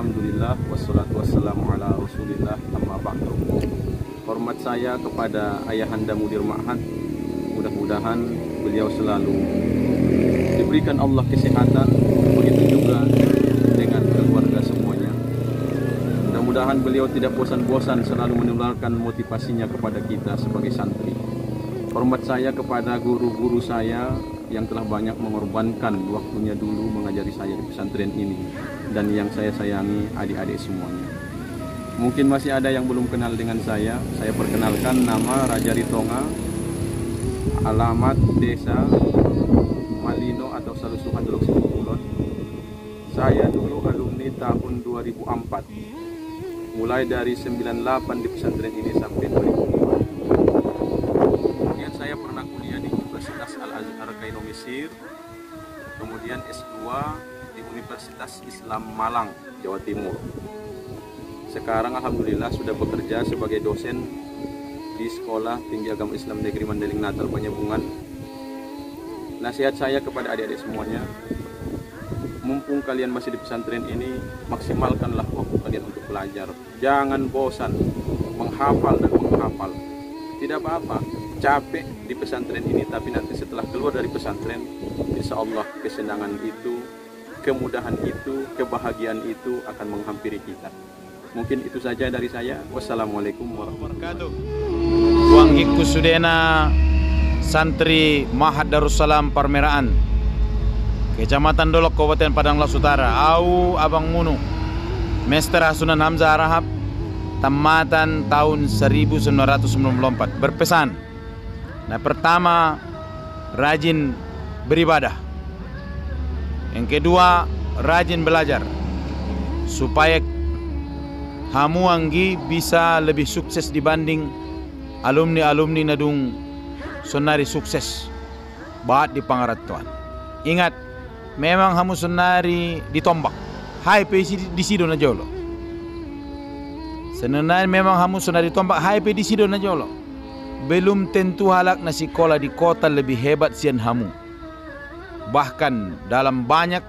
Alhamdulillah wassalatu wassalamu ala Rasulillah amma ba'du. Hormat saya kepada Ayahanda Mudir Ma'had. Mudah-mudahan beliau selalu diberikan Allah kesehatan, begitu juga dengan keluarga semuanya. Mudah-mudahan beliau tidak bosan-bosan selalu menularkan motivasinya kepada kita sebagai santri. Hormat saya kepada guru-guru saya yang telah banyak mengorbankan waktunya dulu mengajari saya di pesantren ini, dan yang saya sayangi adik-adik semuanya. Mungkin masih ada yang belum kenal dengan saya perkenalkan, nama Raja Ritonga, alamat desa Malino atau Salusuhan Dolok Sibukulon. Saya dulu alumni tahun 2004, mulai dari 98 di pesantren ini sampai 2005. Kemudian saya pernah kuliah di Universitas Al-Azhar Kairo Mesir, kemudian S2 di Universitas Islam Malang, Jawa Timur. Sekarang alhamdulillah sudah bekerja sebagai dosen di Sekolah Tinggi Agama Islam Negeri Mandeling Natal Penyambungan. Nasihat saya kepada adik-adik semuanya, mumpung kalian masih di pesantren ini, maksimalkanlah waktu kalian untuk belajar. Jangan bosan menghafal dan menghafal. Tidak apa-apa capek di pesantren ini, tapi nanti setelah keluar dari pesantren, insya Allah kesenangan itu, kemudahan itu, kebahagiaan itu akan menghampiri kita. Mungkin itu saja dari saya. Wassalamualaikum warahmatullahi wabarakatuh. Wang iku sudena santri Ma'had Darussalam Parmeraan, Kecamatan Dolok, Kabupaten Padang Lawas Utara. Au Abang Munu, Mester Hasunan Hamzah Rahab, tamatan tahun 1994, berpesan. Nah, pertama, rajin beribadah. Yang kedua, rajin belajar supaya hamu anggi bisa lebih sukses dibanding alumni-alumni nadung sonari sukses baat di pangaratuan. Ingat, memang hamu sonari ditombak. Hai pesi di sido na jolo. Senenai memang hamu sonari ditombak. Hai pe di sido na jolo. Belum tentu halak na sekolah di kota lebih hebat sian hamu. Bahkan dalam banyak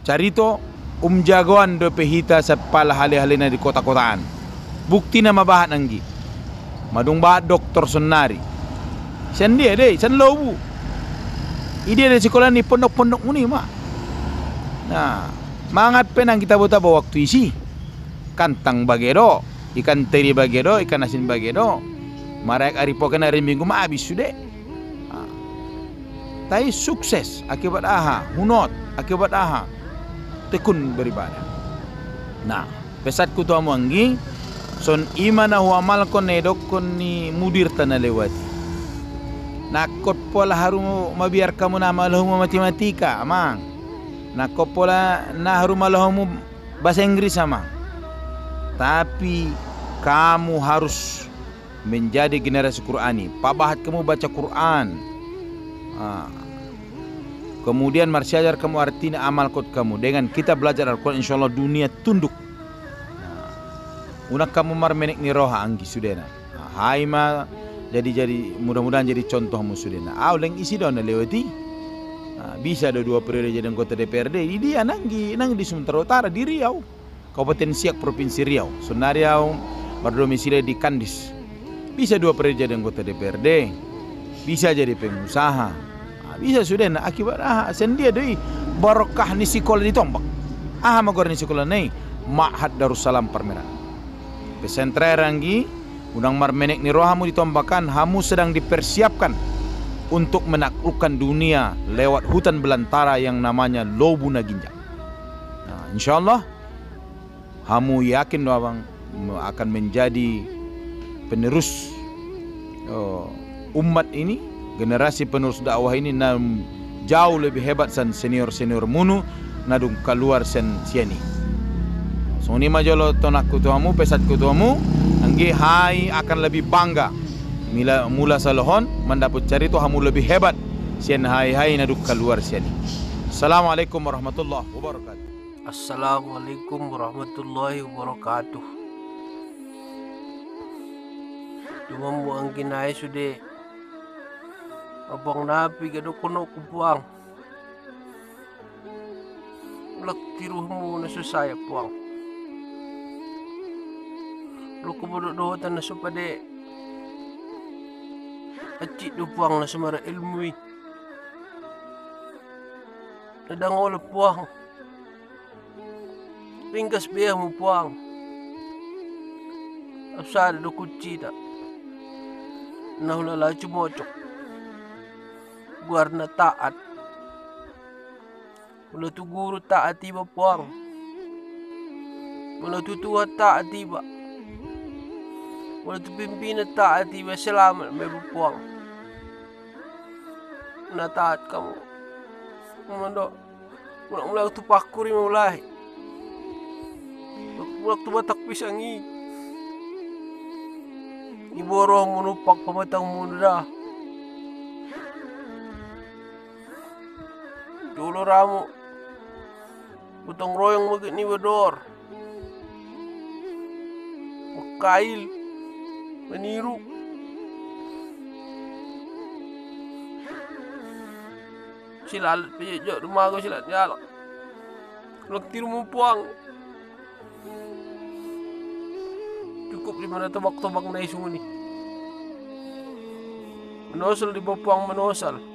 carito jagoan do pehita sepala hale-halena di kota-kotaan. Bukti na mabahat nanggi. Madung bahat doktor sonari. Sian dia deh, sian lobu. Ide dari sekolah ni pondok-pondok muni mak. Nah, mangat penang kita buta bawa waktu isi. Kantang bagedo, ikan teri bagedo, ikan asin bagedo. Marek aripokan hari minggu mah habis sudah. Tapi sukses akibat aha, hunot akibat aha. Tekun beribadah. Nah, pesatku tu amu anggi, son imana huamal kon nedok kon ni mudir tanah lewati. Nakot pola haru mabiar kamu nama lahu matematika, amang. Nakot pola na haru malahu bahasa Inggris, amang. Tapi kamu harus menjadi generasi Qurani. Pabahat kamu baca Quran. Kemudian marsiajar kamu artinya amal kot kamu. Dengan kita belajar Al-Quran, insya Allah dunia tunduk. Unak kamu marmenek ni roha anggi sudena. Hai ma jadi mudah-mudahan jadi contohmu sudena. Leng isi dona lewati. Bisa ada 2 periode jadi anggota DPRD. Dia nanggi di Sumatera Utara, di Riau, Kabupaten Siak, Provinsi Riau. Sunariau berdomisili di Kandis. Bisa 2 periode jadi anggota DPRD. Bisa jadi pengusaha. Bisa sudah na akibat sendia doi barokah ni sekolah ditombak. Magor ni sekolah ni Ma'had Darussalam Parmeraan. Pesantren ranggi udang marmenek ni rohamu ditombakan, hamu sedang dipersiapkan untuk menaklukkan dunia lewat hutan belantara yang namanya Lobu Naginjang. Nah, insyaallah hamu yakin bahwa akan menjadi penerus umat ini. Generasi penerus dakwah ini jauh lebih hebat san senior-senior munu nadung keluar sen siani. So ni majolo tonak kutuamu, pesat kutuamu, anggi hai akan lebih bangga mula salohon mendapat carito hamu lebih hebat sian hai nadung keluar siani. Assalamualaikum warahmatullahi wabarakatuh. Assalamualaikum warahmatullahi wabarakatuh. Cuma mu angkin ay sude abang napi gado kono kupuang Lak tiruhmu na susaya puang. Lu kebududutan na supade. Acik du puang na sumara ilmu. Nadangol puang. Ringkas biya mo puang. Asal do kunci tak. Nahulala cumocok. Guarna taat. Mula tu guru taat tiba puang. Mula tu tua taat tiba. Mula tu pimpinan taat tiba selamat mebu puang. Mula taat kamu. Mula tu pakuri mulai. Mula tu batak pisangi. Iboroh menupak pematang muda. Dulu ramu. Butang royong magit ni bedor. Makail. Meniru. Silalat pijak rumah aku silat nyalak. Lektir mu puang. Cukup di mana tebak-tebak na isu ni. Menosal di bapuang menosal.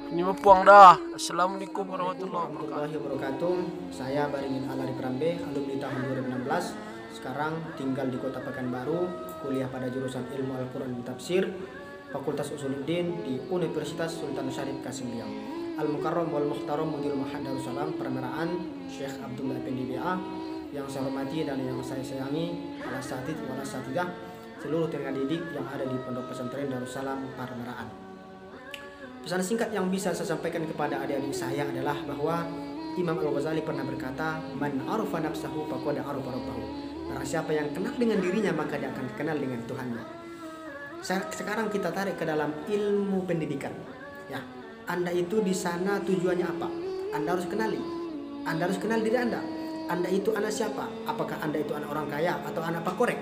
Ini bapuang dah. Assalamualaikum warahmatullahi wabarakatuh. Saya Baringin Alari Prambe, alumni tahun 2016. Sekarang tinggal di Kota Pekanbaru, kuliah pada jurusan Ilmu Al-Quran dan Tafsir, Fakultas Usuluddin di Universitas Sultan Syarif Kasim Riau. Al-Mukarram wal Muhtaram Mudir Ma'had Darussalam Permeraan Syekh Abdullah Effendi BA, yang saya hormati dan yang saya sayangi, al-asatidz wal asatidah, seluruh tenaga didik yang ada di Pondok Pesantren Darussalam Permeraan. Pesan singkat yang bisa saya sampaikan kepada adik-adik saya adalah bahwa Imam Al-Ghazali pernah berkata, "Man arafa nafsahu faqad arafa rabbahu." Barang siapa yang kenal dengan dirinya maka dia akan kenal dengan Tuhannya. Sekarang kita tarik ke dalam ilmu pendidikan. Ya, Anda itu di sana tujuannya apa? Anda harus kenali. Anda harus kenal diri Anda. Anda itu anak siapa? Apakah Anda itu anak orang kaya atau anak pakorek?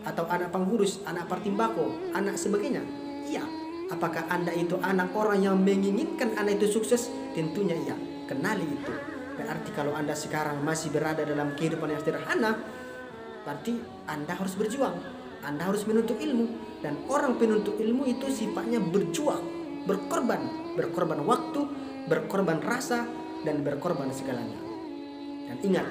Atau anak penggurus, anak partimbako, anak sebagainya? Iya. Apakah Anda itu anak orang yang menginginkan Anda itu sukses? Tentunya iya. Kenali itu. Berarti kalau Anda sekarang masih berada dalam kehidupan yang sederhana, berarti Anda harus berjuang. Anda harus menuntut ilmu. Dan orang penuntut ilmu itu sifatnya berjuang, berkorban. Berkorban waktu, berkorban rasa, dan berkorban segalanya. Dan ingat,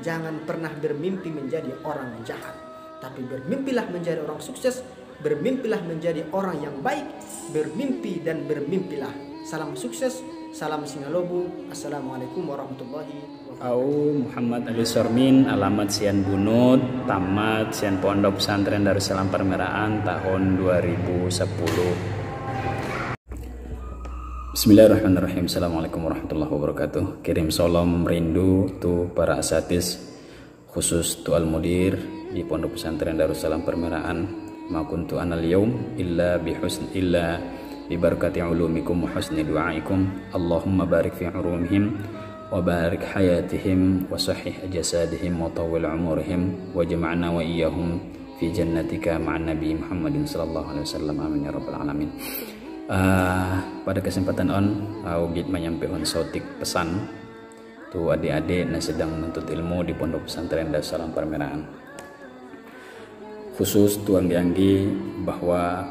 jangan pernah bermimpi menjadi orang jahat, tapi bermimpilah menjadi orang sukses. Bermimpilah menjadi orang yang baik. Bermimpi dan bermimpilah. Salam sukses, salam Singalobu. Assalamualaikum warahmatullahi wabarakatuh. Au Muhammad Ali Sormin, alamat Sian Bunut, tamat Sian Pondok Pesantren Darussalam Permeraan tahun 2010. Bismillahirrahmanirrahim. Assalamualaikum warahmatullahi wabarakatuh. Kirim salam rindu tu para asatiz, khusus tu al-mudir di Pondok Pesantren Darussalam Permeraan. Ma kuntu anal yaum illa bi barakati ulumikum wa husni du'aikum. Allahumma barik fi urumihim wa barik hayatihim wa sahih jasadihim wa tawwil umurihim wa jama'na wa iyyahum fi jannatika ma'an nabi Muhammadin sallallahu alaihi wasallam. Amin ya rabbal alamin. Pada kesempatan Ugit menyampaikan sautik pesan tu adik-adik yang sedang menuntut ilmu di Pondok Pesantren Darussalam Permeraan. Khusus tuan dianggi bahwa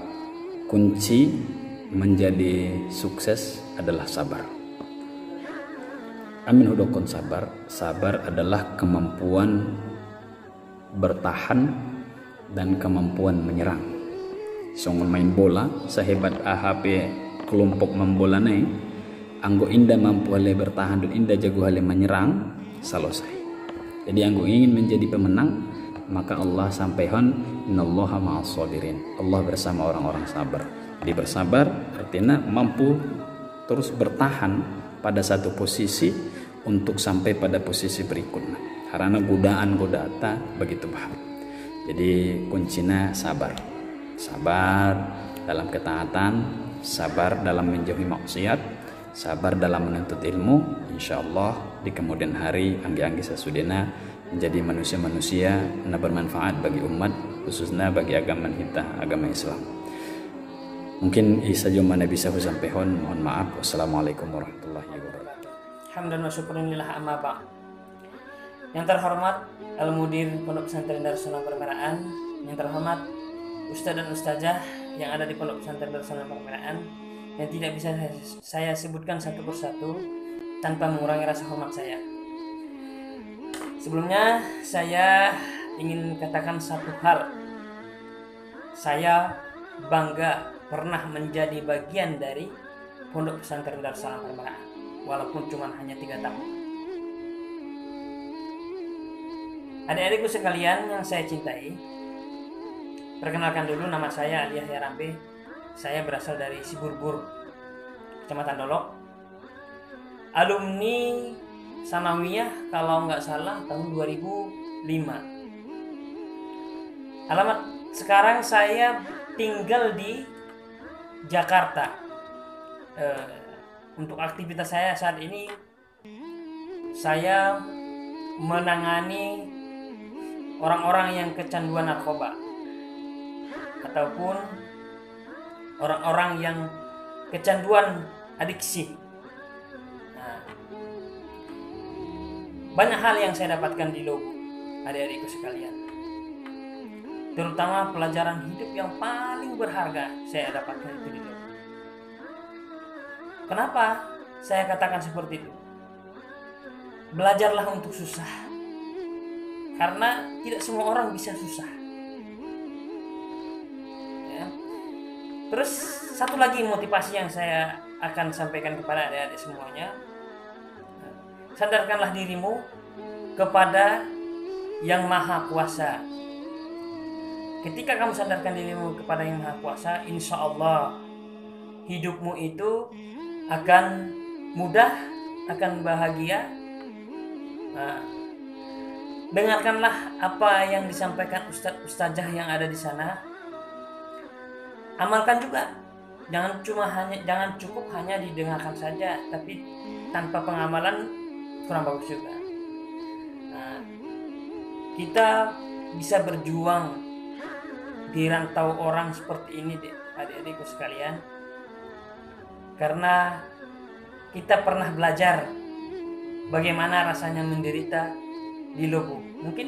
kunci menjadi sukses adalah sabar. Amin hudokon sabar. Sabar adalah kemampuan bertahan dan kemampuan menyerang. Songon main bola, sehebat AHP kelompok membola nih, anggo indah mampu hale bertahan dan indah jago hale menyerang, selesai. Jadi anggo ingin menjadi pemenang, maka Allah sampaikan innallaha ma'as sabirin. Allah bersama orang-orang sabar. Jadi bersabar artinya mampu terus bertahan pada satu posisi untuk sampai pada posisi berikutnya. Karena godaan begitu bahaya. Jadi kuncinya sabar. Sabar dalam ketaatan, sabar dalam menjauhi maksiat, sabar dalam menuntut ilmu. Insyaallah di kemudian hari anggi-anggi sasudena menjadi manusia-manusia yang bermanfaat bagi umat, khususnya bagi agama kita, agama Islam. Mungkin saja mana bisa aku sampaikan. Mohon maaf. Wassalamualaikum warahmatullahi wabarakatuh. Hamdan wa syukran lillah amma ba'd. Yang terhormat Al-Mudir Pondok Pesantren Darussalam Permeraan, yang terhormat Ustadz dan Ustazah yang ada di Pondok Pesantren Darussalam Permeraan, yang tidak bisa saya sebutkan satu persatu tanpa mengurangi rasa hormat saya. Sebelumnya saya ingin katakan satu hal. Saya bangga pernah menjadi bagian dari Pondok Pesantren Darussalam Permeraan, walaupun cuma hanya 3 tahun. Adik-adikku sekalian yang saya cintai, perkenalkan dulu, nama saya Ali Yahya Rambe. Saya berasal dari Siburbur, Kecamatan Dolok. Alumni Sanawiyah kalau nggak salah tahun 2005. Alamat sekarang saya tinggal di Jakarta. Untuk aktivitas saya saat ini, saya menangani orang-orang yang kecanduan narkoba ataupun orang-orang yang kecanduan adiksi. Nah, banyak hal yang saya dapatkan di Lobu, adik-adikku sekalian. Terutama pelajaran hidup yang paling berharga saya dapatkan itu di Lobu. Kenapa saya katakan seperti itu? Belajarlah untuk susah. Karena tidak semua orang bisa susah. Ya. Terus satu lagi motivasi yang saya akan sampaikan kepada adik-adik semuanya. Sadarkanlah dirimu kepada Yang Maha Kuasa. Ketika kamu sadarkan dirimu kepada Yang Maha Kuasa, insya Allah hidupmu itu akan mudah, akan bahagia. Nah, dengarkanlah apa yang disampaikan ustazah yang ada di sana. Amalkan juga. Jangan cukup hanya didengarkan saja, tapi tanpa pengamalan kurang bagus juga. Nah, kita bisa berjuang di rantau orang seperti ini, adik-adikku sekalian, karena kita pernah belajar bagaimana rasanya menderita di Lobu. Mungkin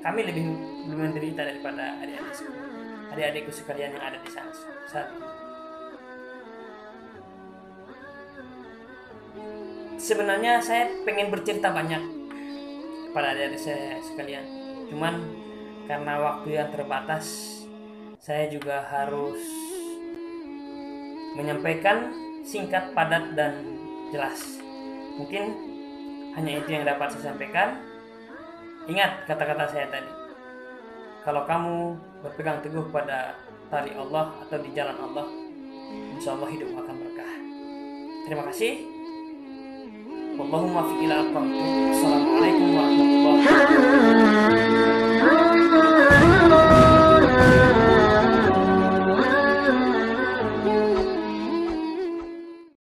kami lebih menderita daripada adik-adikku sekalian yang ada di sana saat ini. Sebenarnya saya pengen bercerita banyak kepada adik-adik saya sekalian, cuman karena waktu yang terbatas, saya juga harus menyampaikan singkat, padat, dan jelas. Mungkin hanya itu yang dapat saya sampaikan. Ingat kata-kata saya tadi. Kalau kamu berpegang teguh pada tali Allah atau di jalan Allah, insya Allah hidup akan berkah. Terima kasih. Wallahumma fi ila aqwam. Assalamualaikum warahmatullahi wabarakatuh.